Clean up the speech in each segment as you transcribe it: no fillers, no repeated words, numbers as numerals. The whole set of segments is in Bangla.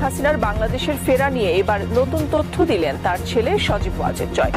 হাসিনার বাংলাদেশের ফেরা নিয়ে এবার নতুন তথ্য দিলেন তার ছেলে সজীব ওয়াজেদ জয়।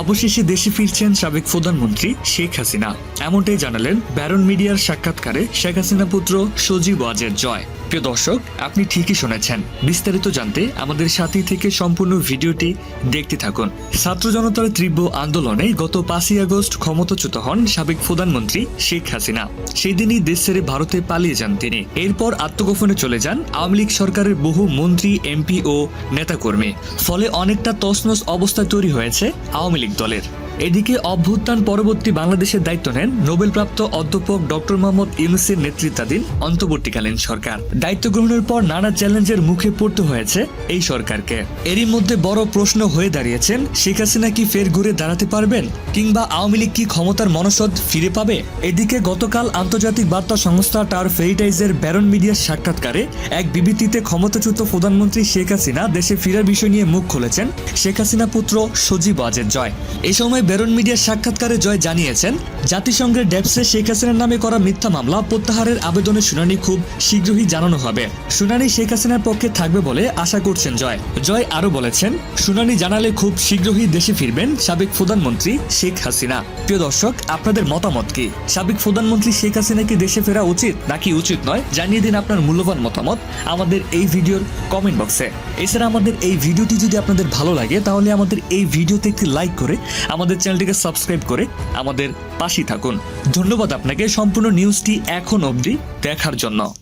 অবশেষে দেশে ফিরছেন সাবেক প্রধানমন্ত্রী শেখ হাসিনা, এমনটাই জানালেন ব্যারন মিডিয়ার সাক্ষাৎকারে শেখ হাসিনা পুত্র সজীব ওয়াজেদ জয়। প্রিয় দর্শক, আপনি ঠিকই শুনেছেন। বিস্তারিত জানতে আমাদের সাথেই থেকে সম্পূর্ণ ভিডিওটি দেখতে থাকুন। ছাত্র জনতার তীব্র আন্দোলনে গত 5ই আগস্ট ক্ষমতাচ্যুত হন সাবেক প্রধানমন্ত্রী শেখ হাসিনা। সেই দিনই দেশ ছেড়ে ভারতে পালিয়ে যান তিনি। এরপর আত্মগোপনে চলে যান আওয়ামী লীগ সরকারের বহু মন্ত্রী, এমপি ও নেতাকর্মী। ফলে অনেকটা তছনছ অবস্থা তৈরি হয়েছে আওয়ামী লীগ দলের। এদিকে অভ্যুত্থান পরবর্তী বাংলাদেশের দায়িত্ব নেন নোবেলপ্রাপ্ত অধ্যাপক ডক্টর মোহাম্মদ ইউনূসের নেতৃত্বাধীন অন্তর্বর্তীকালীন সরকার। দায়িত্ব গ্রহণের পর নানা চ্যালেঞ্জের মুখে পড়তে হয়েছে এই সরকারকে। এরই মধ্যে বড় প্রশ্ন হয়ে দাঁড়িয়েছেন, শেখ হাসিনা কি ফের ঘুরে দাঁড়াতে পারবেন, কিংবা আওয়ামী লীগ কি ক্ষমতার মনসদ ফিরে পাবে? এদিকে গতকাল আন্তর্জাতিক বার্তা সংস্থা টাওয়ার ভেরিটাইজের ব্যারন মিডিয়ার সাক্ষাৎকারে এক বিবৃতিতে ক্ষমতাচ্যুত প্রধানমন্ত্রী শেখ হাসিনা দেশে ফেরার বিষয় নিয়ে মুখ খুলেছেন শেখ হাসিনা পুত্র সজীব ওয়াজেদ জয়। এই সময় ব্যারন মিডিয়ার সাক্ষাৎকারে জয় জানিয়েছেন, জাতিসংঘের ডেপসে শেখ হাসিনার নামে করা মিথ্যা মামলা প্রত্যাহারের আবেদনের শুনানি খুব শীঘ্রই জানানো হবে। শুনানি শেখ হাসিনার পক্ষে থাকবে বলে আশা করছেন জয়। জয় আরো বলেছেন, শুনানি জানালে খুব শীঘ্রই দেশে ফিরবেন সাবেক প্রধানমন্ত্রী শেখ হাসিনা। প্রিয় দর্শক, আপনাদের মতামত কি? সাবেক প্রধানমন্ত্রী শেখ হাসিনা কি দেশে ফেরা উচিত নাকি উচিত নয়? জানিয়ে দিন আপনার মূল্যবান মতামত আমাদের এই ভিডিওর কমেন্ট বক্সে। এছাড়া আমাদের এই ভিডিওটি যদি আপনাদের ভালো লাগে তাহলে আমাদের এই ভিডিওতে একটি লাইক করে আমাদের চ্যানেলটিকে সাবস্ক্রাইব করে আমাদের পাশেই থাকুন। ধন্যবাদ আপনাকে সম্পূর্ণ নিউজটি এখন অবধি দেখার জন্য।